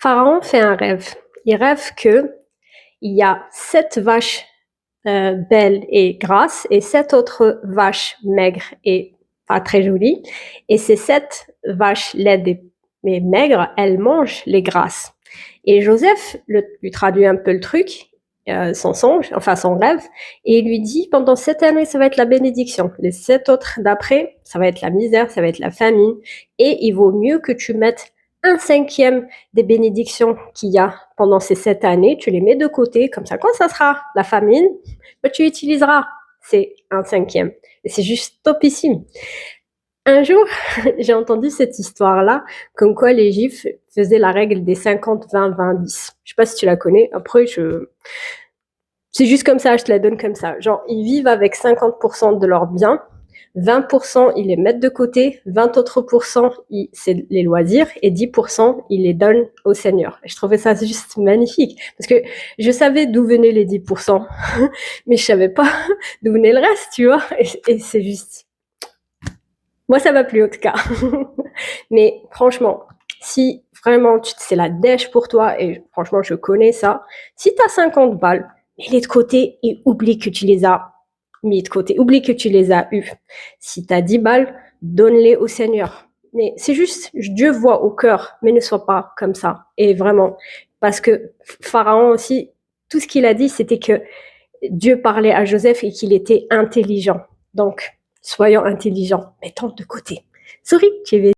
Pharaon fait un rêve. Il rêve que il y a 7 vaches belles et grasses et 7 autres vaches maigres et pas très jolies. Et ces 7 vaches laides et maigres, elles mangent les grasses. Et Joseph lui traduit un peu le truc, son songe, enfin son rêve, et il lui dit, pendant 7 années, ça va être la bénédiction. Les 7 autres d'après, ça va être la misère, ça va être la famine. Et il vaut mieux que tu mettes 1/5 des bénédictions qu'il y a pendant ces 7 années, tu les mets de côté, comme ça, quand ça sera la famine, tu utiliseras ces 1/5. Et c'est juste topissime. Un jour, j'ai entendu cette histoire-là, comme quoi les Juifs faisaient la règle des 50-20-20-10. Je sais pas si tu la connais. Après, c'est juste comme ça, je te la donne comme ça. Genre, ils vivent avec 50% de leurs biens, 20% ils les mettent de côté, 20 autres pourcents c'est les loisirs et 10% ils les donnent au Seigneur. Et je trouvais ça juste magnifique parce que je savais d'où venaient les 10%, mais je savais pas d'où venait le reste, tu vois. Et c'est juste, moi ça m'a plu en tout cas. Mais franchement, si vraiment c'est la dèche pour toi, et franchement je connais ça, si t'as 50 balles, mets-les de côté et oublie que tu les as mis de côté, oublie que tu les as eus. Si t'as 10 balles, donne-les au Seigneur. Mais c'est juste, Dieu voit au cœur, mais ne sois pas comme ça. Et vraiment, parce que Pharaon aussi, tout ce qu'il a dit, c'était que Dieu parlait à Joseph et qu'il était intelligent. Donc, soyons intelligents, mettons de côté. Sorry, tu